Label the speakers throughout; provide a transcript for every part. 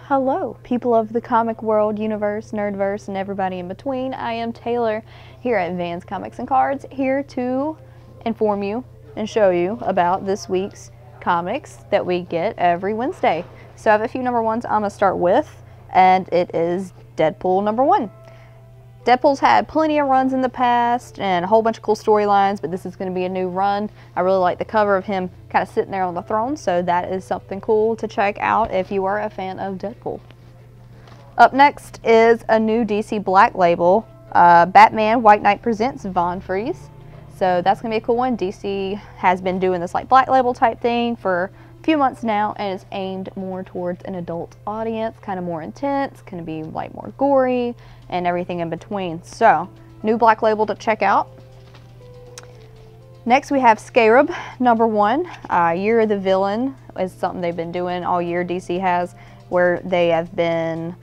Speaker 1: Hello, people of the comic world, universe, nerdverse, and everybody in between. I am Taylor here at Vans Comics and Cards, here to inform you and show you about this week's comics that we get every Wednesday. So I have a few number ones I'm going to start with, and it is Deadpool number 1. Deadpool's had plenty of runs in the past and a whole bunch of cool storylines, but this is going to be a new run. I really like the cover of him kind of sitting there on the throne, so that is something cool to check out if you are a fan of Deadpool. Up next is a new DC Black Label, Batman White Knight Presents Von Freeze. So that's going to be a cool one. DC has been doing this like Black Label type thing for a few months now, and it's aimed more towards an adult audience, kind of more intense, going to be like more gory and everything in between. So new Black Label to check out. Next we have Scarab number 1. Year of the Villain is something they've been doing all year, DC has, where they have been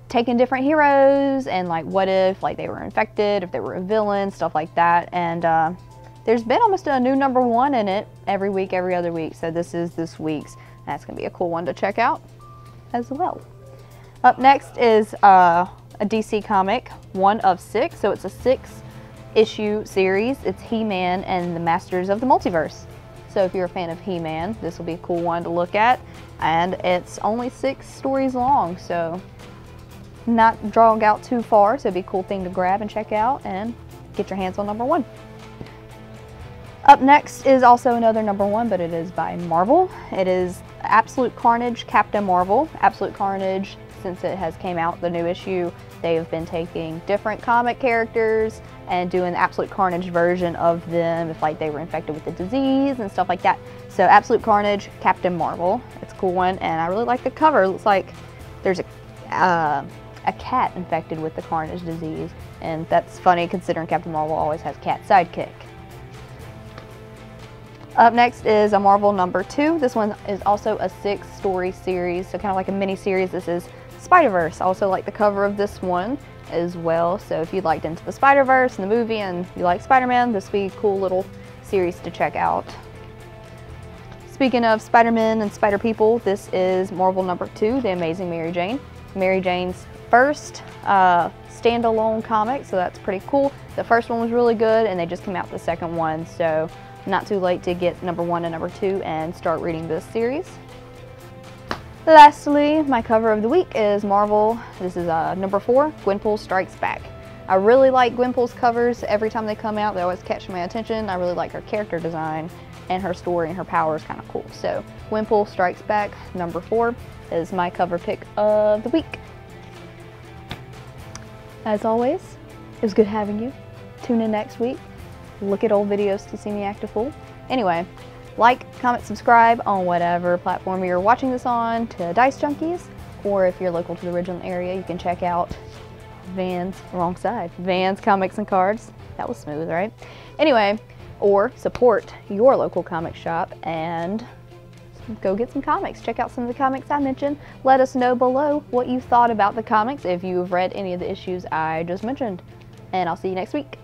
Speaker 1: taking different heroes and like what if like they were infected, if they were a villain, stuff like that. And there's been almost a new number 1 in it every week, every other week. So this is this week's. That's going to be a cool one to check out as well. Up next is a DC comic, 1 of 6. So it's a 6-issue series. It's He-Man and the Masters of the Multiverse. So if you're a fan of He-Man, this will be a cool one to look at. And it's only 6 stories long, so not dragged out too far. So it'd be a cool thing to grab and check out and get your hands on number 1. Up next is also another number 1, but it is by Marvel. It is Absolute Carnage Captain Marvel. Absolute Carnage, since it has came out, the new issue, they have been taking different comic characters and doing the Absolute Carnage version of them if like they were infected with the disease and stuff like that. So Absolute Carnage Captain Marvel, it's a cool one, and I really like the cover. It looks like there's a cat infected with the Carnage disease, and that's funny considering Captain Marvel always has cat sidekick. Up next is a Marvel number 2. This one is also a 6-story series, so kind of like a mini series. This is Spider-Verse. I also like the cover of this one as well. So if you liked Into the Spider-Verse and the movie and you like Spider-Man, this would be a cool little series to check out. Speaking of Spider-Man and Spider-People, this is Marvel number 2, The Amazing Mary Jane. Mary Jane's first standalone comic, so that's pretty cool. The first one was really good, and they just came out with the second one, so not too late to get number 1 and number 2 and start reading this series. Lastly, my cover of the week is Marvel. This is number 4, Gwenpool Strikes Back. I really like Gwenpool's covers. Every time they come out, they always catch my attention. I really like her character design, and her story and her power is kind of cool. So Gwenpool Strikes Back, number 4, is my cover pick of the week. As always, it was good having you. Tune in next week. Look at old videos to see me act a fool. Anyway, like, comment, subscribe on whatever platform you're watching this on to Dicejunkies, or if you're local to the Ridgeland area, you can check out Vans Comics and Cards. That was smooth, right? Anyway, or support your local comic shop and go get some comics. Check out some of the comics I mentioned. Let us know below what you thought about the comics if you've read any of the issues I just mentioned. And I'll see you next week.